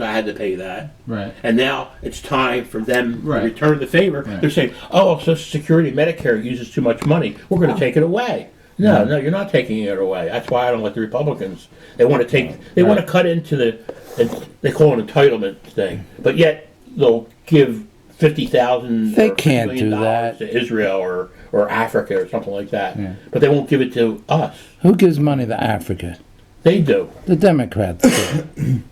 I had to pay that. Right. And now it's time for them Right. to return the favor. Right. They're saying, oh, Social Security and Medicare uses too much money. We're going to take it away. No, no, you're not taking it away. That's why I don't like the Republicans. They want to take, they want to cut into they call it entitlement thing. But yet they'll give 50,000 They or $50 can't million do that. to Israel or Africa or something like that. Yeah. But they won't give it to us. Who gives money to Africa? They do. The Democrats do.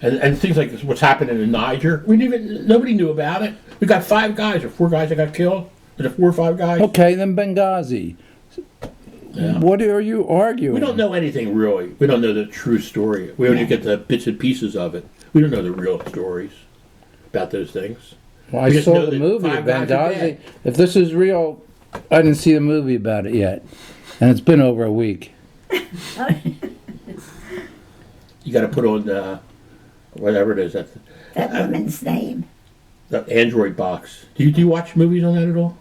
And things like what's happening in Niger, nobody knew about it. We got 5 guys or 4 guys that got killed. Was it 4 or 5 guys? Okay, then Benghazi. Yeah. What are you arguing? We don't know anything really. We don't know the true story. We only get the bits and pieces of it. We don't know the real stories about those things. Well, I We just saw know the that movie 5 of guys are Benghazi. dead. If this is real, I didn't see the movie about it yet. And it's been over a week. You got to put on whatever it is. That woman's name. The Android box. Do you watch movies on that at all?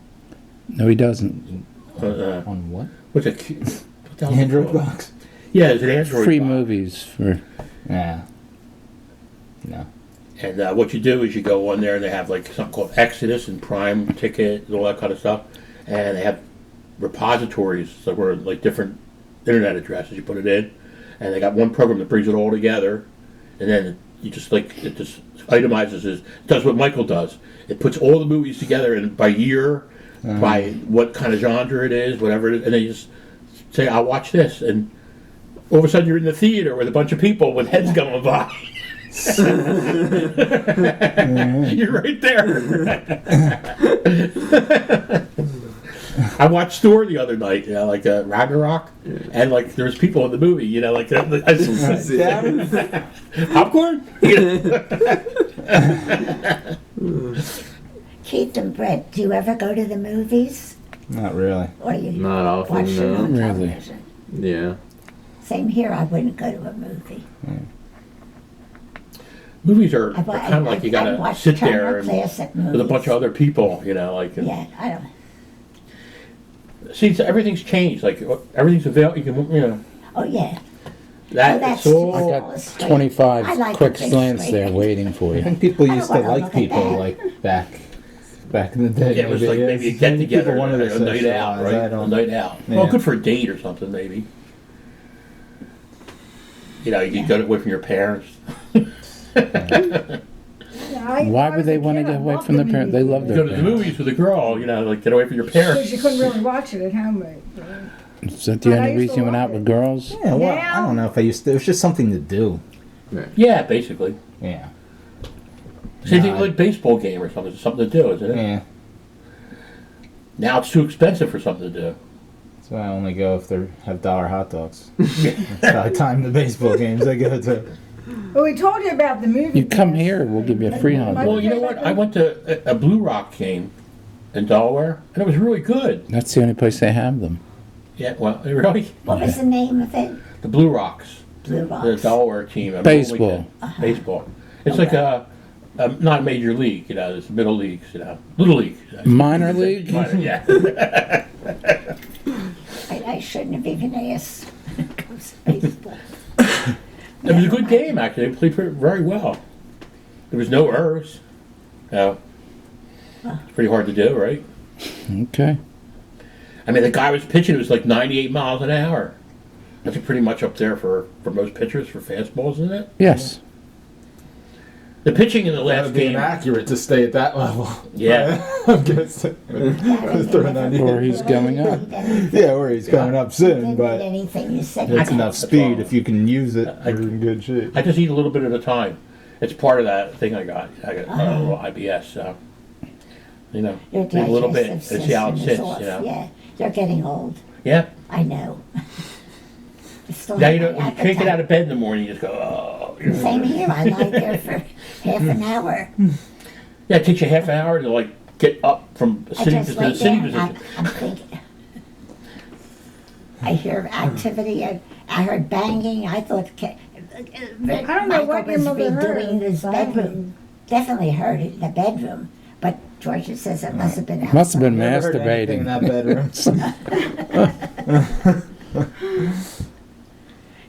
No, he doesn't. On what? What's it? What the hell is it Android called? box. Yeah, it's an Android Free box. movies for... Yeah. No. And what you do is you go on there and they have like something called Exodus and Prime Ticket and all that kind of stuff. And they have repositories, so where like different internet addresses, you put it in. And they got one program that brings it all together. And then you just like, it just itemizes it, does what Michael does. It puts all the movies together and by year, by what kind of genre it is, whatever it is. And then you just say, I'll watch this. And all of a sudden you're in the theater with a bunch of people with heads going by. You're right there. I watched Thor the other night, like Ragnarok, and like there was people in the movie, like popcorn. Keith and Brett, do you ever go to the movies? Not really. Or you Not often, watch it no. on Really? television? Yeah. Same here, I wouldn't go to a movie. Movies are I kind of like you I gotta watch sit Turner there and, Classic with a bunch of other people, like. And, Yeah, I don't. See, so everything's changed. Like everything's available. You can, Oh yeah. That's that's all. I Oh, got straight. 25 I like quick the big slants straight. there waiting for I you. think people I used don't to wanna like look at people that. like back in the day. Yeah, it was like maybe a get together, People wanted to a night out, socialize. I right? A don't- night out. Yeah. Well, good for a date or something, maybe. You could go away from your parents. Why would they want to get away from their parents? They love Go their to the parents. movies with a girl, like get away from your Because parents. you couldn't really watch it at home. Is that the But I only used reason to you went love out it. with girls? Yeah, well, I don't know if I used to. It was just something to do. Yeah, basically. Yeah. Same thing Nah, like baseball game or something. It's something to do, isn't it? Yeah. Now it's too expensive for something to do. So I only go if they have dollar hot dogs. That's how I time the baseball games I go to. Well, we told you about the movie. You come pass. here, we'll give you a free hot My- Well, dog. you know what? I went to a Blue Rock game in Delaware, and it was really good. That's the only place they have them. Yeah, well, really? What was the name of it? The Blue Rocks. Blue The Rocks. Delaware team. Baseball. Baseball. It's like not a major league, it's middle leagues, little league. Minor league? Minor, yeah. I shouldn't have even asked. When it comes to baseball. It was a good game, actually. They played very well. There was no errors. It's pretty hard to do, right? Okay. I mean, the guy was pitching, it was like 98 miles an hour. That's pretty much up there for most pitchers, for fastballs, isn't it? Yes. The pitching in the last That'd be game. inaccurate to stay at that level. Yeah. I'm guessing. Throwing that Or he's going up. Yeah, or he's coming up soon, Didn't but need anything you said. it's enough That's speed all. if you can use it. I- You're in good shape. I just eat a little bit at a time. It's part of that thing I got. I got a little IBS, so, Your eat a little bit digestive and see how it system is sits, off. you know. Yeah, you're getting old. Yeah. I know. I still Now have you don't, my you can't get appetite. out of bed in the morning, you just go, oh. Same here. I lie there for half an hour. Yeah, it takes you half an hour to like get up from a I sitting just to the lay sitting down. position. I'm thinking. I hear activity. I heard banging. I thought. I don't know what your mother heard. redoing his Banging. bedroom. Definitely heard it in the bedroom. But Georgia says it must have been outside. Must have been Never heard anything in masturbating. that bedroom.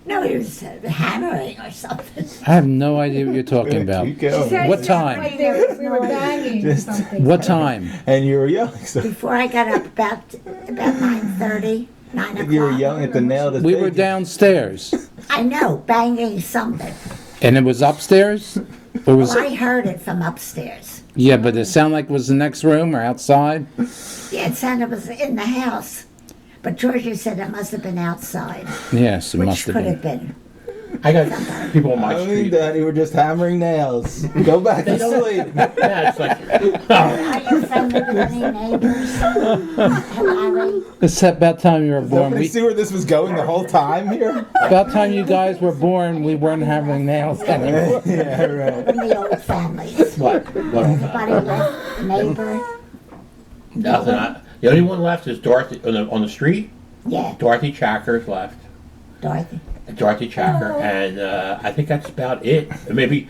No, he was hammering or something. I have no idea what you're talking about. Keep going. She said What it time? sounded like we were banging or something. What time? And you were young, so Before I got up about 9:30, 9 o'clock. you were young at the nail to We were take it. downstairs. I know, banging something. And it was upstairs? Or was Well, I it? heard it from upstairs. Yeah, but it sounded like it was the next room or outside? Yeah, it sounded it was in the house. But Georgia said it must have been outside, Yes, it which must have could been. have been. I got people on my I mean, street. Daddy, we're just hammering nails. Go back to sleep. Yeah, it's like, Are you friendly with any neighbors? Larry? It's about time you were born. Nobody see where this was going the whole time here? About time you guys were born, we weren't having nails anymore. Yeah, right. From the old families. what? Anybody left? Neighbor? Nothing. The only one left is Dorothy on the street. Yeah, Dorothy Chacker's left. Dorothy. Dorothy Chacker, and I think that's about it. Maybe,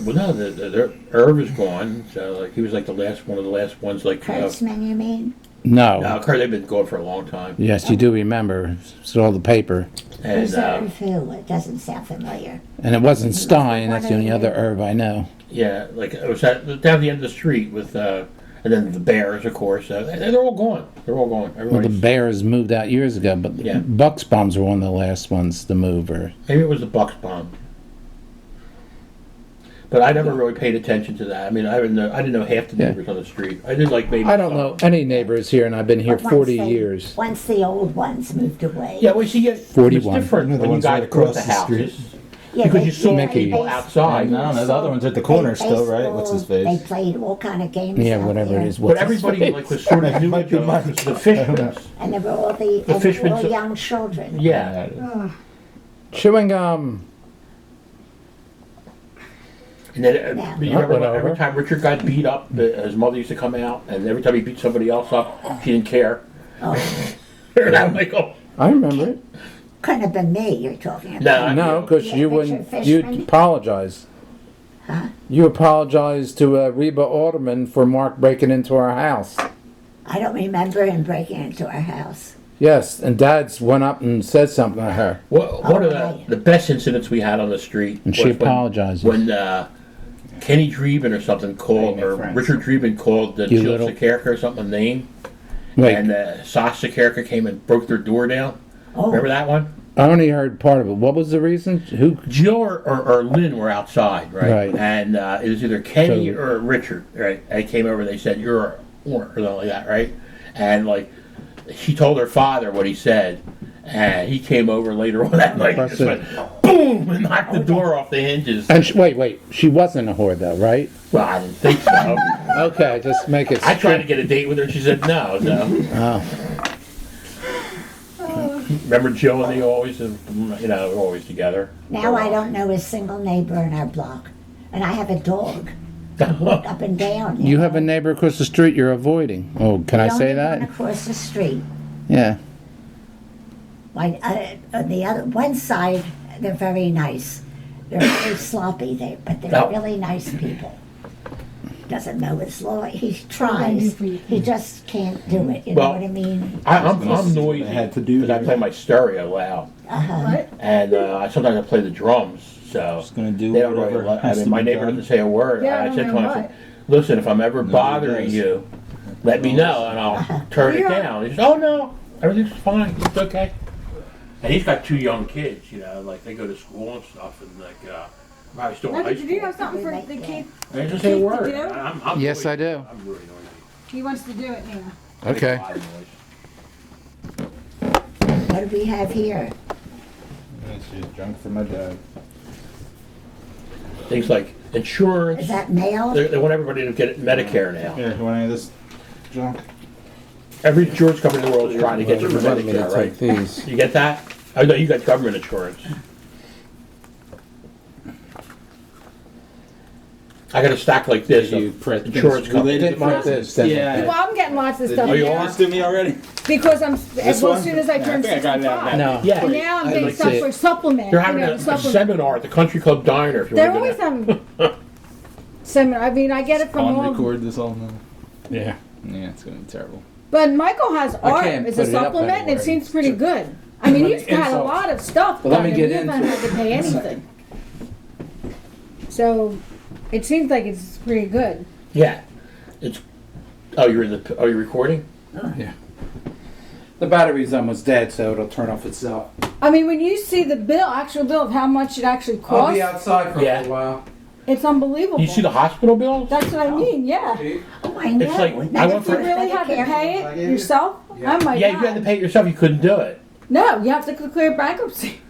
well, no, the Irv is gone. So like he was like one of the last ones. Like Kurtzman, you mean? No. Kurt, they've been going for a long time. Yes, you do remember. Saw the paper. And Who's Irv who? It doesn't sound familiar. And it wasn't Stein. That's the only other Irv I know. yeah, like it was down at the end of the street with, and then the Bears, of course. And they're all gone. They're all gone. Well, the Everybody's, Bears moved out years ago, but the Yeah. Bucks Bombs were one of the last ones to move. Or maybe it was the Bucks bomb. But I never really paid attention to that. I mean, I didn't know half the Yeah. neighbors on the street. I did like maybe. I don't know any neighbors here, and I've been here But 40 years. Once the old ones moved away. Yeah, well, see, it's 41. different You know, the when you ones guys right bought across the the street. houses. Yeah, Because they- you saw Mickey. people outside. No, the other one's at the They corner played still, right? What's his baseball, face? They played all kind of games. Yeah, out whatever there. it is. But What's everybody his like face? was sort of new Might each be other. mine. The Fishmans. And they were all the Fishman all so- young children. Yeah. Chewing gum. And then Yeah. you remember Went every over. time Richard got beat up, his mother used to come out, and every time he beat somebody else up, she didn't care. Oh, And I'm like, oh, I remember it. couldn't have been me you're talking about. no, No, because Yeah, you Richard wouldn't. Fishman. You'd apologize. Huh? You apologized to Reba Alderman for Mark breaking into our house. I don't remember him breaking into our house. Yes, and Dad's went up and said something to her, one of right. the best incidents we had on the street and she was apologized. when Kenny Dreeben or something called, Hey, my or friend. Richard Dreeben called the You Jill little- Sakerka or something a name, Wait, and Sasha Sakerka came and broke their door down. Oh, Remember that one? I only heard part of it. What was the reason? Who? Jill or Lynn were outside, right? Right. And it was either Kenny So- or Richard, right? And came over. They said you're a or something like that, right? And like she told her father what he said, and he came over later on that night and just went boom and knocked the door off the hinges. And wait. She wasn't a whore, though, right? Well, I didn't think so. Okay, just make it. I tried to get a date with her. She said no. Oh, Remember Jill and they always, were always together. now I don't know a single neighbor in our block. And I have a dog. Walk up and down. you have a neighbor across the street you're avoiding. Oh, can I The say only one that? across the street. Yeah. Like, on the other one side, they're very nice. They're very sloppy, but they're No. really nice people. Doesn't know his law. He tries. He just can't do it. You know Well, what I mean? I'm noisy I had to do because I that. play my stereo loud, What? and sometimes I play the drums. So Just gonna do they don't really. whatever I has mean, to my be neighbor done. doesn't say a word. Yeah, I I don't said to know him, I said, "Listen, if I'm ever bothering does. you, let me know, and I'll turn it Yeah. down." He says, "Oh no, everything's fine. It's okay." And he's got 2 young kids, like they go to school and stuff, and probably still in Now, high did you do school. have something for the kid? They just say a Keith, word. did you? I'm Yes, really, I do. I'm really noisy. He wants to do it now. Okay. I make a lot of noise. What do we have here? She's junk for my dad. Things like insurance. Is that mail? They want everybody to get Medicare now. Here, you want any of this junk? Every insurance company in the world is trying to get you for Want me to Medicare, right? take these? You get that? I know you got government insurance. I got a stack like this of insurance company. Didn't want this. then. Well, I'm getting lots of stuff you now are? to me already? because This well, one? as soon as I turn think I got it out 65. No. Yeah. And now I'm I'd getting like to stuff see for it. supplement. They're having you know, a supplement. seminar at the Country Club Diner if you They're want to always do that. having seminar. I mean, I get it from On all. record this all now. Yeah. Yeah, it's gonna be terrible. But Michael has art can't as a put it up supplement, and it anywhere. seems pretty good. I mean, Let he's me got a insult- lot of stuff Well, let done, me and get he hasn't into had to pay it. anything. So, it seems like it's pretty good. Yeah. It's. Oh, you're in the. Are you recording? Yeah. The battery's almost dead, so it'll turn off itself. I mean, when you see the actual bill of how much it actually I'll be costs, outside for Yeah. a while. it's unbelievable. You see the hospital bills? That's what I mean, yeah. Oh, I know. like, I went You for- really have to pay it yourself? Yeah. Oh my Yeah, God. you had to pay it yourself. You couldn't do it. No, you have to clear bankruptcy.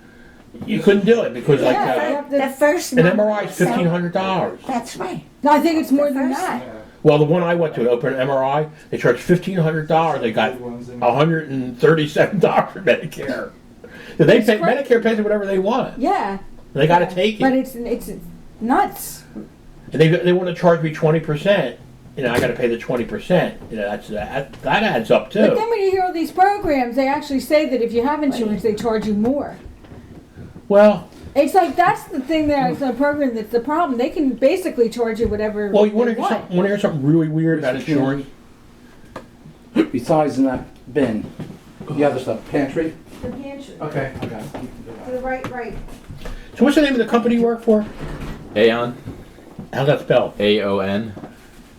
You couldn't do it because Yeah, you like have to- The first an one MRI is was so- $1,500. That's right. No, I think it's more than The first that. Well, the one I went to, an open MRI, they charged $1,500. They got $137 for Medicare. They pay, crazy. Medicare pays whatever they want. Yeah. They got to take But it. it's nuts. And they want to charge me 20%. You know, I got to pay the 20%. You know, that adds up too. But then when you hear all these programs, they actually say that if you have insurance, they charge you more. Well, It's like that's the thing that's a program that's the problem. They can basically charge you whatever you want they to want. hear something really weird about insurance? Besides in that bin, the other stuff, pantry. The pantry. Okay, I got it. To the right. So what's the name of the company you work for? Aon, How's that spelled? AON.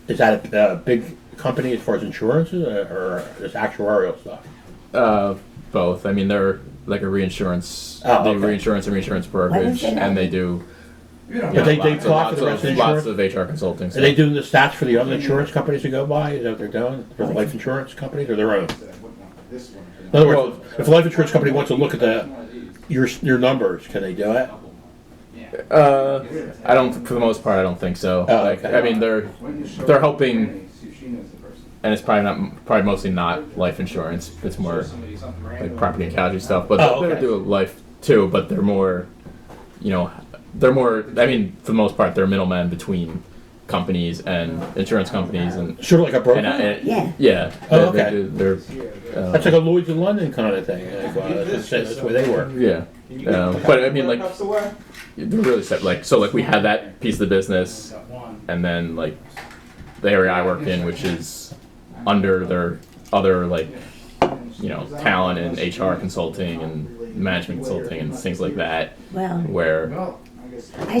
Is that a big company as far as insurances or just actuarial stuff? Both. I mean, they're like a reinsurance. Oh, They do okay. reinsurance and reinsurance What brokerage, is it? and they do. But they profit the rest of the lots insurance? of HR consulting. Are Stuff. they doing the stats for the other insurance companies to go by? Is that what they're doing? For the life insurance companies or their own? In other words, if a life insurance company wants to look at your numbers, can they do it? I don't. For the most part, I don't think so. Oh, Like, okay. I mean, they're hoping, and it's probably mostly not life insurance. It's more like property and casualty stuff. But Oh, they okay. do life too. But they're more, you know, they're more. I mean, for the most part, they're middlemen between companies and insurance companies and. Sort of like a broker? Yeah. Yeah. Oh, they okay. do- they're. That's like a Lloyd's of London kind of thing. Like, that's the way they work. Yeah. But I mean, like, they're really set. Like, so, like, we had that piece of the business, and then, like, the area I work in, which is under their other, like, you know, talent and HR consulting and management consulting and things like that, Well, where I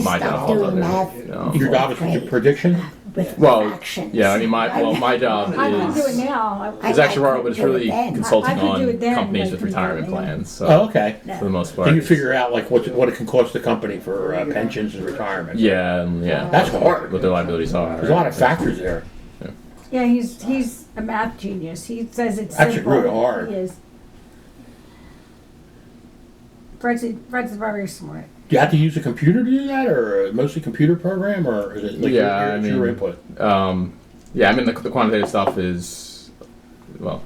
my stopped job falls doing under. math You know. Your job is prediction? with Well, fractions. yeah, I mean, my job I can do it is. now. It's I actuarial, but couldn't it's do it really then. consulting I could do on it then, companies but with I couldn't do it retirement then. plans. So, Oh, okay. for the most part. Can you it's- figure out like what it can cost the company for pensions and retirement? Yeah, and yeah. That's hard. What their liabilities are. There's a lot of factors there. Yeah, he's a math genius. He says it's That's simple. really hard. He is. Fred's very smart. Do you have to use a computer to do that, or mostly computer program, or is it like Yeah, your, your input? Yeah, I mean the quantitative stuff is Well,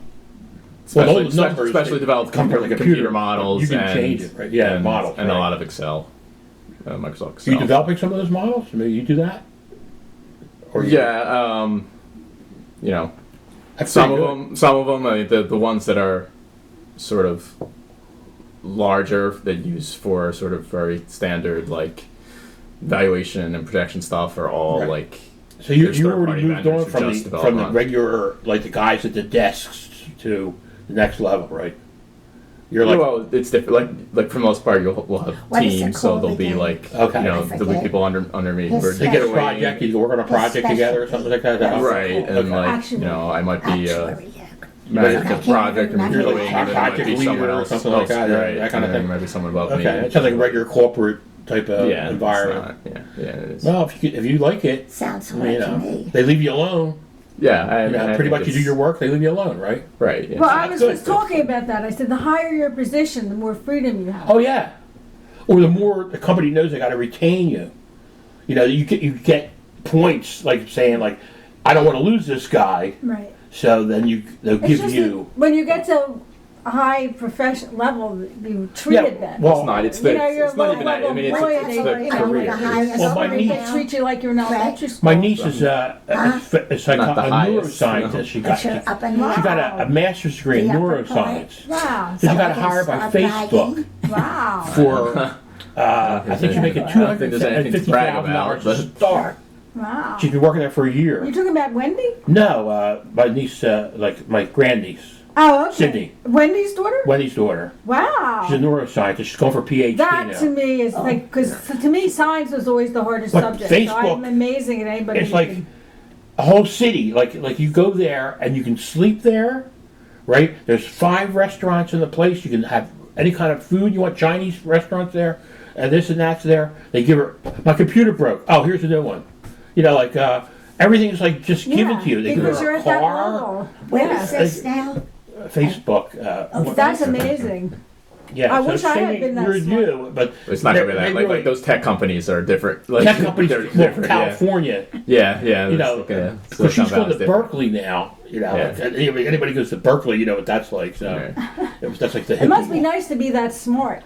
especially, those numbers especially they developed come from the computer computer. models. You can and, change it, right? Yeah, and, models, and a right. lot of Excel, Microsoft Are Excel. you developing some of those models? I mean, you do that? Or you- Yeah, you know, That's some pretty of good. them. I mean, the ones that are sort of larger that use for sort of very standard like valuation and projection stuff are all Right. like. So you there's already third-party moved vendors on who from just the develop on. regular, like the guys at the desks to the next level, right? You're like, Well, it's different. Like for the most part, we'll have What is it teams, so called there'll be again? like Okay. you know I there'll be forget. people under me. His who are they get a special- project, you work on a project special- together or something like that. Is that how- right, and Okay. like you know, I might be Actuary, yeah. managing I the can't project and remember. reviewing, You're like and then there might project be someone leader or else, something like that, right? that kind of and then thing. There might be someone above Okay, me. it sounds like a regular corporate type of Yeah, it's environment. not- yeah, it is. Well, if you like it, Sounds you hard to know, me. they leave you alone. Yeah, I You know, I pretty think much you do it's- your work, they leave you alone, right? Right. Yeah. Well, I That's was good. talking about that. I said the higher your position, the more freedom you have. Oh yeah. Or the more the company knows they got to retain you. You know, you get points like saying like, I don't want to lose this guy, Right. so then they'll It's give just you. that when you get to a high profession level, you treated Yeah, better. well, It's not. It's You the. know, you're It's a not low even that. I level mean, employee, it's they, the you know, career. the highest Well, my they niece- treat you like you're in elementary school. My niece is a Not the highest, neuroscientist. no. She But got you're up and she got a master's degree in The upper neuroscience. Wow. So she So got I hired by can stop Facebook bragging. Wow. for. I think she's making I don't think there's anything to brag $250,000 about, to but- start. Wow. She's been working there for a year. You're talking about Wendy? No, my niece, like my grandniece. Oh, okay. Sydney. Wendy's daughter? Wendy's daughter. Wow. She's a neuroscientist. She's going for PhD That now. to me is like, because to me science was always the hardest But subject. So Facebook- I'm amazing at anybody. It's who like can- a whole city. Like you go there and you can sleep there, right? There's 5 restaurants in the place. You can have any kind of food you want. Chinese restaurants there, and this and that's there. They give her. My computer broke. Oh, here's a new one. You know, like everything is like just given to you. They give because you're her a at that car. level. Where Yeah. is this now? Facebook. That's amazing. Yeah, I so wish I had same been that review, but It's not gonna be they that. Like, really- like those tech companies are different. Like, tech companies, they're well, different. California. Yeah, yeah. You it's know, like a- because she's Silicon going to Valley's different. Berkeley now. You know, Yeah. like, anybody goes to Berkeley, you know what that's like. So Yeah. that's like the. It must hippie be one. nice to be that smart.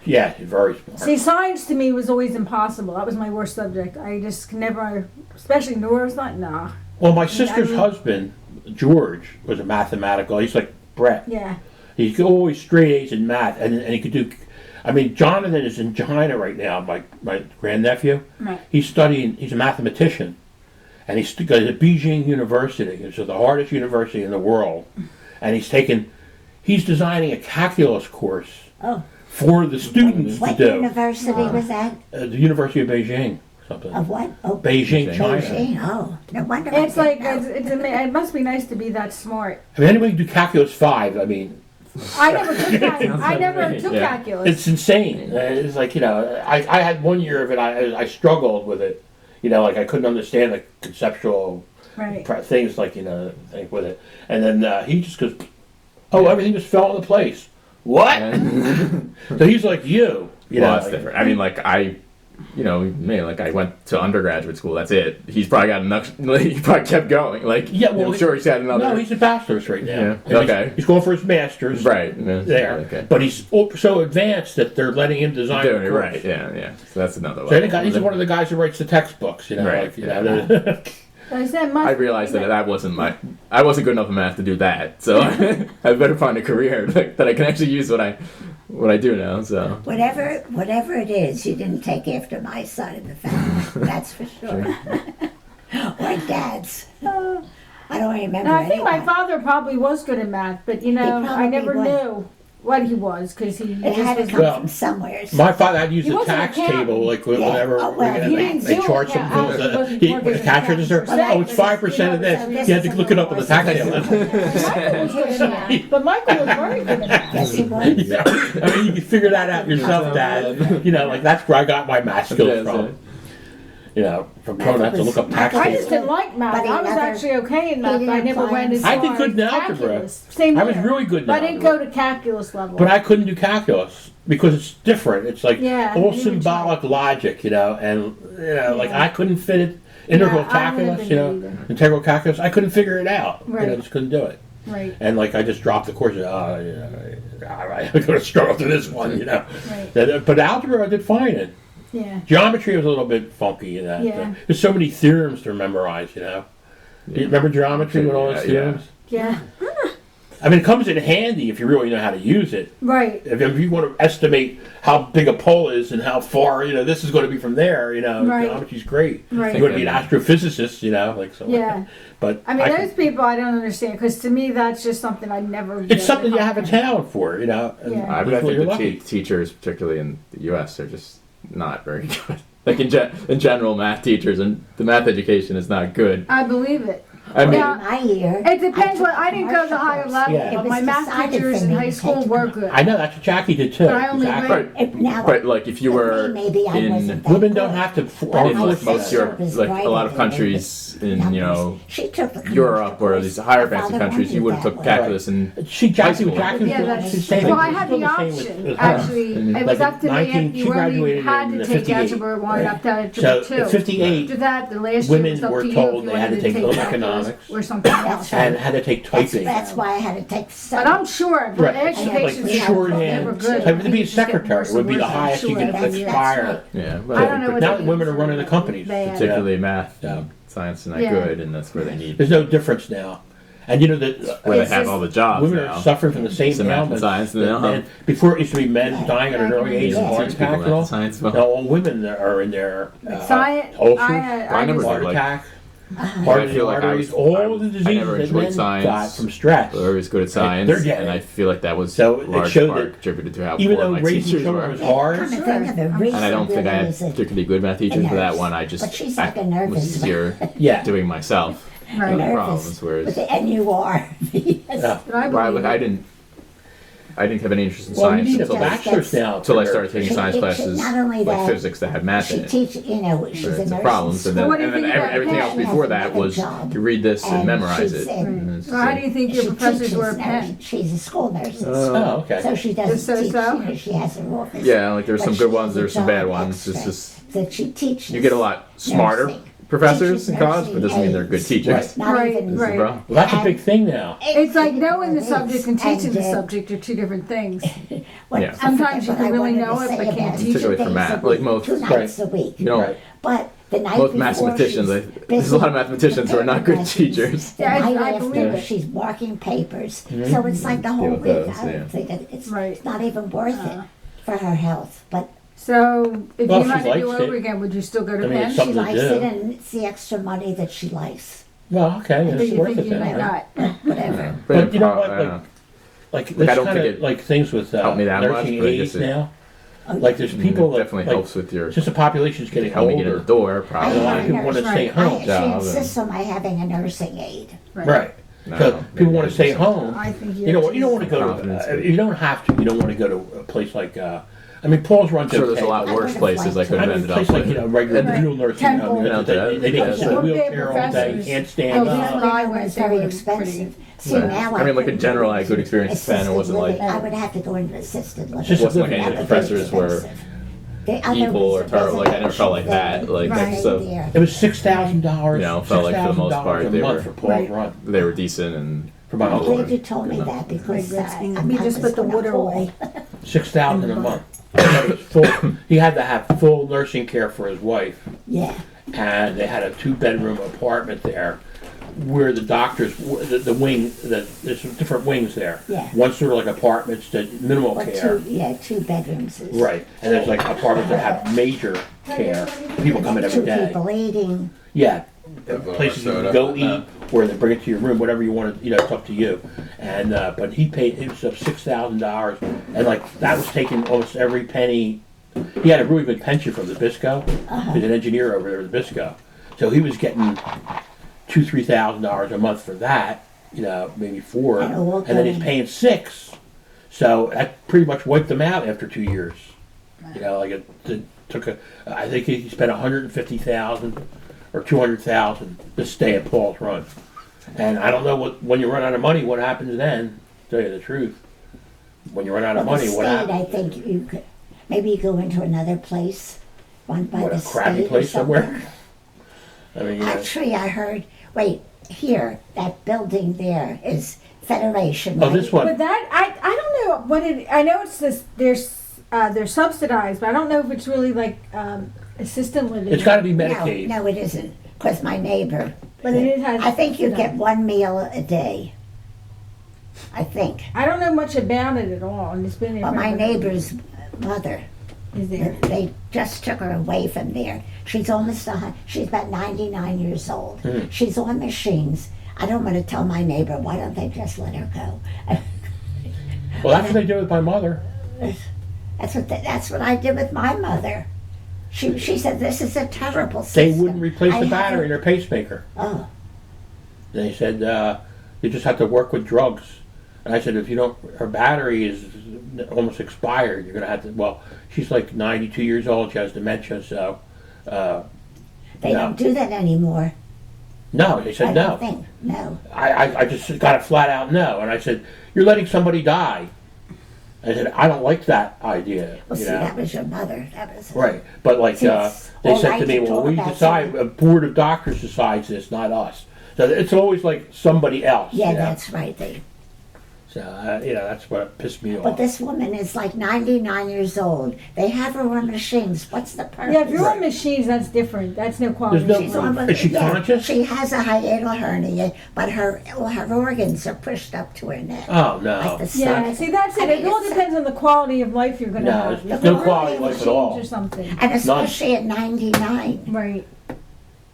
Yeah, very smart. See, science to me was always impossible. That was my worst subject. I just could never, especially neuroscience, nah. Well, my sister's mean- husband, George, was a mathematical. He's like Brett. Yeah. He's always straight A's in math, and he could do. I mean, Jonathan is in China right now. My grandnephew. Right. He's studying. He's a mathematician, and he's got at Beijing University. It's the hardest university in the world, and he's designing a calculus course Oh. for the students to What do. university was that? The University of Beijing, something. Of what? Oh, Beijing, China. Beijing. Oh, no wonder. I It's like, didn't know. it must be nice to be that smart. I mean, anybody do calculus 5? I mean, I never took Yeah. calculus. it's insane. It's like, you know, I had 1 year of it. I struggled with it. You know, like I couldn't understand the conceptual Right. things, like, you know, thing with it. And then he just goes, "Oh, everything just fell into place." What? So he's like you. You Well, know, that's like- different. I mean, like I went to undergraduate school. That's it. He's probably got enough. He probably kept going. Like, Yeah, well, I'm sure he's had another. No, he's a bachelor's right now. Yeah, And he's- okay. He's going for his master's. right. Yeah, There, Okay. but he's so advanced that they're letting him design. Doing the it course. right. Yeah, yeah. So that's another So level. he's one of the guys who writes the textbooks. You know, Right, like, you yeah. know. I said, must I realized that I wasn't good enough in math to do that. So I better find a career that I can actually use what I do now. So Whatever it is, you didn't take after my side of the family. That's for sure. Or dad's. I don't remember. No, I think my anyone. father probably was good at math, but you know, He I probably never was. knew what he was because he It just had to was. come Well, from somewhere. My father had to use He the wasn't tax an accountant. table, like whenever Oh, well, he didn't they do charge account- some actually, he wasn't he working the as tax an register. accountant. Oh, it's 5% of this. You had to look it up on the tax table. Michael was good at math, but Michael was very good at math. Yes, he was. Yeah. I mean, you can figure that out yourself, Dad. You know, like that's where I got my math skills Yeah, from. You know, from trying not to look up tax I just tables. didn't like math. But he I was never- actually okay in math, he but I didn't never apply went as I far did good as in algebra. calculus. Same I was here. really good in But I didn't algebra. go to calculus level. But I couldn't do calculus because it's different. It's like Yeah, all you would symbolic logic, you know, and you know, like Yeah. I couldn't fit it. Integral Yeah, I wouldn't calculus, have you been know, either. integral calculus. I couldn't figure it out. You know, I Right. just couldn't do it. Right, And like I just dropped the course. Oh, yeah, all right, I'm gonna struggle through this one, you know. right. But algebra I did fine in. Yeah. Geometry was a little bit funky in that. Yeah. There's so many theorems to memorize, you know. Do you remember geometry with all those Yeah, theorems? Yeah. I mean, it comes in handy if you really know how to use it. Right. If you want to estimate how big a pole is and how far, you know, this is going to be from there, you know, Right. geometry's great. Right. You want to be an astrophysicist, you know, like so. Yeah. But I mean, could- those people I don't understand because to me that's just something I'd never. it's something you have a talent for, you know. And Yeah. I that's why think you're the lucky. teachers, particularly in the U.S., are just not very good. Like in general, math teachers and the math education is not good. I believe it. I mean, Yeah. In my year. It depends. took What I didn't go to the higher commercial level, Yeah. but It my was math decided teachers for in me high to school take were them. good. I know that's what Jackie did too. But I only Exactly. went- It, now, but like if you for me, were maybe I in wasn't that Women good. don't have to But all in my force most sister Europe, was like a brighter lot of than countries me with in numbers. She took the Europe or commercial these course. higher My fancy father countries, you wanted would have that took way. calculus and She High Jackie school. with Jackson. Yeah, that's she's saying well, I it's had still the same with- option. with her. Actually, it was Like up to me 19 if she you only graduated had in to take 58. algebra or wanted up to So algebra in 58, After that, the last year women was up were to you told if you they had to wanted take calculus economics or something else. and had to take That's, typing. that's why I had to take But seven. I'm sure the Right, education like system shorthand. never good. So to be a It's just getting secretary worse would be and the worse, highest I'm you sure, could every year. aspire. yeah, I don't know what Now they women are use, running the but companies. they- particularly math, Yeah. science, are not Yeah. good, and that's where they need There's no difference now. And you know that where they It's have just- all the jobs women now. are suffering from the same Some math and ailments. science, and that they don't men- before it used to be men dying at an early age Yeah. of heart Teach people attack math and all. and science. Now all women that are in their Science, ulcers, I I never just- did. heart like- attack. Heart I feel like I arteries, was all the diseases never that enjoyed men got science. from stress. I was good at science, they're getting and I it. feel like that was So it large showed part that contributed to how Even poor though my raising teachers children were. was hard, Come to think of it, Reese And I don't think I had really is a particularly good math teachers for that nurse. one. I just But she's like a nervous was easier Yeah. doing myself. Right. No nervous problems. Whereas with the NUR. Yes. Yeah. But I Well, believe I it. didn't have any interest in Well, you science need a until bachelor's now. until I for started taking She- science she- classes not only like that, physics that had math in She it. teaches, you know, she's Right, a it's nurse. the problems, and then, What do you and then think about everything else Penn? before that Another was job. you read this and And memorize she's it. in- And it's So how do you think your She professors teaches were at nurse. Penn? She's a school nurse. Oh, okay. So she doesn't Just so teach, so? you know, she has her office. Yeah, like there's But some she good has ones, a there's some bad job ones. It's extra just that she teaches. you get a lot smarter nursing. professors Teaches in college, but nursing doesn't mean they're good aides. teachers. Right. Not Right, even right. Bro. Well, that's a big thing now. It's like knowing the It is. subject and teaching the And, subject are two different things. What- Yeah. I Sometimes you forget can what I really wanted know to it, say but can't about teach it. Particularly 2 for days math, a like week, most- 2 nights a week. You don't. Right. But the night Most before mathematicians, she's there's a lot of busy mathematicians who are not good lessons. teachers. The Yeah, night I after, believe it. she's marking papers. So it's like the whole with week. those, I yeah. don't think it's Right. not even worth it for her health. But So if Well, you if had she to do likes it. over again, would you still go to I mean, Penn? it's she something to likes do. it, and it's the extra money that she likes. Well, okay, But it's you worth think it you then. might right? not. Whatever. But you know what, I don't know. Like Like, this I don't kind think of it like things with helped me that much, nursing but I aides guess it- now. Like there's people It that definitely like, helps with your since the population's getting help me get in older, the door. I a Probably. lot of have people a want to nurse, stay home. She job, insists on my having a nursing aide. Right. No, So people maybe want to stay just- home. I think You know what? You don't want to go Confidence. to. You don't have to. You don't want to go to a place like. I mean, Paul's runs I'm sure okay. there's a lot worse places I could I have mean, a ended place up like with. regular Right. real nursing Temple. home. You know, They make you yeah. sit in a One day wheelchair all day, professors- can't stand Oh, up. that's what I went was to. very Pretty- expensive. See, Yeah. now I mean, like, in couldn't general, go I had good experience with Penn. It assisted wasn't like- living. I would have to go into assisted living. Just wasn't like living. any of the That would be professors were expensive. The other evil or was terrible. Like I never felt like that. Like Right. so, there. It was $6,000. You know, felt like for the most part a they month were- for Paul's Right. run they were decent and for my I'm uncle. glad you told me that because Like, that's- I we just was put the gonna water fall. away. $6,000 a month. And it was full. He had to have full nursing care for his wife, Yeah. and they had a 2-bedroom apartment there, where the doctors, the wing, there's some different wings there. Yeah. One sort of like apartments that minimal Well, care. 2 bedrooms. Is Right, and there's like apartments that have major care. People come in every 2 day. people eating. Yeah, places you can go eat, or they bring it to your room, whatever you want to. You know, it's up to you. And but he paid. It was up $6,000, and like that was taking almost every penny. He had a really good pension from the Bisco. He's an engineer over there at the Bisco, so he was getting $2,000-3,000 a month for that. You know, maybe 4, And all and then he's going- paying 6. So that pretty much wiped them out after 2 years. You know, like it took a. I think he spent $150,000 or $200,000 to stay at Paul's Run. And I don't know when you run out of money, what happens then? To tell you the truth, when you run out of Well, the money, state, what happens? I think you could, maybe you go into another place, run by What, the a state crappy or place something. somewhere? I mean, you know, Actually, I heard, wait, here, that building there is Federation. oh, right? this one. But that I don't know what it. I know it's this. They're subsidized, but I don't know if it's really like assisted living. It's got to be Medicaid. No, it isn't, because my neighbor, But it has. I think you get 1 meal a day. I think. I don't know much about it at all, and it's been there. But my forever. neighbor's mother, Is there? they just took her away from there. She's almost, she's about 99 years old. She's on machines. I don't want to tell my neighbor, why don't they just let her go? Well, that's what they do with my mother. That's what I did with my mother. She said, this is a terrible They system. wouldn't replace I the battery in haven't- her pacemaker. Oh, They said you just have to work with drugs. And I said, if you don't, her battery is almost expired. You're gonna have to. Well, she's like 92 years old. She has dementia, so. they No. don't do that anymore. No, they I said don't no. think, no. I just got a flat out no, and I said, "You're letting somebody die." I said, "I don't like that idea." Well, you see, know? that was your mother. That was Right, but like See, it's they all said right to me, to "Well, talk we about decide. something. A board of doctors decides this, not us." So it's always like somebody else. Yeah, you know? that's right. So that's what pissed me But off. this woman is like 99 years old. They have her on machines. What's the purpose? Yeah, if you're on machines, that's different. That's no quality. There's no- She's on, Is she conscious? She has a hiatal hernia, but her organs are pushed up to her neck. Oh Like no! the Yeah, stuff. see, that's it. I mean, It all it's- depends on the quality of life you're going to No, have. it's If no you're quality on of life at machines all. or something. And especially at 99. Right.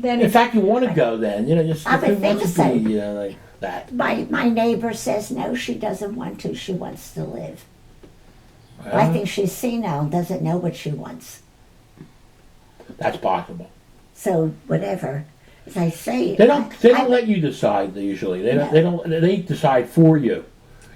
then In it's, fact, you want to go then, just I if would it wants think to so. be like that. my neighbor says no, she doesn't want to. She wants to live. I think she's senile and doesn't know what she wants. That's possible. So whatever. As I say, They don't I- let you decide usually. They don't. No. They decide for you.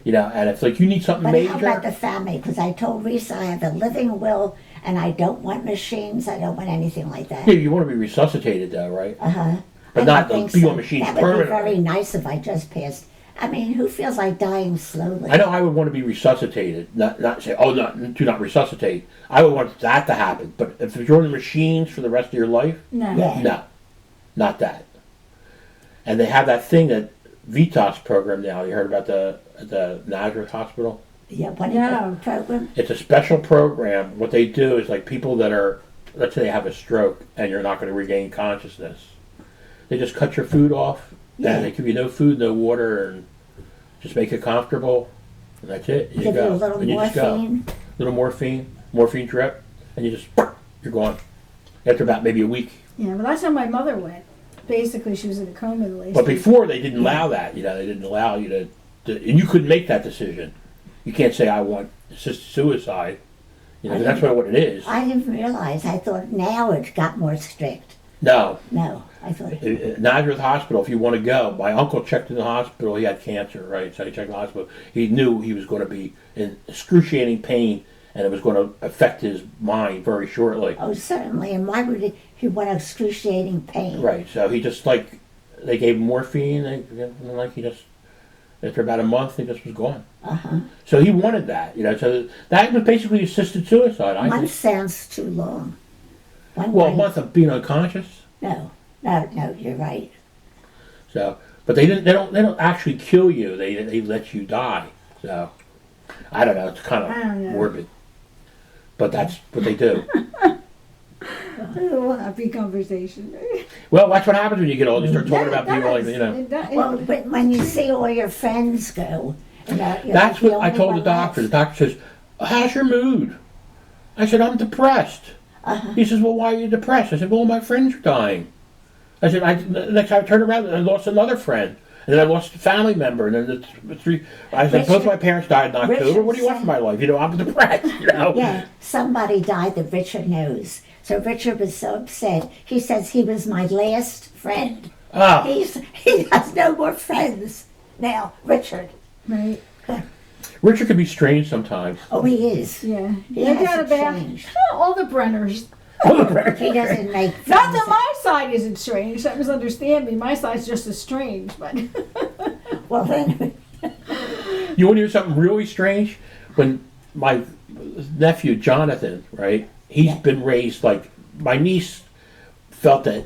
And it's like you need something But major. how about the family? Because I told Risa I have a living will and I don't want machines. I don't want anything like that. Yeah, you want to be resuscitated though, right? Uh-huh. But I not don't the think be so. on machines That would be permanently. very nice if I just passed. I mean, who feels like dying slowly? I know I would want to be resuscitated, not say, oh, do not resuscitate. I would want that to happen. But if you're on the machines for the rest of your life, no. Yeah. no, not that. And they have that thing, that Vitas program now. You heard about the Nazareth Hospital? Yeah, what is No. the program? It's a special program. What they do is like people that are, let's say they have a stroke and you're not going to regain consciousness. They just cut your food off, Yeah. and they give you no food, no water, and just make it comfortable. And that's it. You Give go. you a little And you just go. morphine. Little morphine drip, and you just, you're gone. After about maybe a week. Yeah, well, that's how my mother went. Basically, she was in a coma the last But week. before, they didn't allow that. They didn't allow you to, and you couldn't make that decision. You can't say, I want assisted suicide. That's what it is. I didn't realize. I thought now it got more strict. No. No, I thought. Nazareth Hospital, if you want to go, my uncle checked in the hospital. He had cancer, right? So he checked in the hospital. He knew he was going to be in excruciating pain, and it was going to affect his mind very shortly. Oh, certainly. And why would he want excruciating pain? Right. So he just they gave him morphine, and he just, after about a month, he just was gone. Uh-huh. So he wanted that, So that was basically assisted suicide. I Month think. sounds too long. One Well, a night- month of being unconscious. No, you're right. So, but they don't actually kill you. They let you die. So, I don't know. It's kind I don't know. of morbid, but that's what they do. Oh, happy conversation. Well, that's what happens when you get old. You start talking about people like Well, but when you see all your friends go, you're That's the what I only told the one doctor. The left. doctor says, "How's your mood?" I said, "I'm depressed." He says, "Well, why are you depressed?" I said, "Well, my friends are dying." I said, next time I turned around, I lost another friend. And then I lost a family member. And then the three, I said, both my parents died in October. Richard What do you want said- from my life? I'm depressed, Yeah, somebody died that Richard knows. So Richard was so upset. He says he was my last friend. Ah, He has no more friends now, Richard. Right. Richard can be strange sometimes. Oh, he is. Yeah. He No doubt hasn't about changed. all the Brenners. He doesn't make Not friends. that my side isn't strange. That misunderstand me. My side's just as strange, but Well, then, You want to hear something really strange? When my nephew, Jonathan, right, he's been raised like, my niece felt that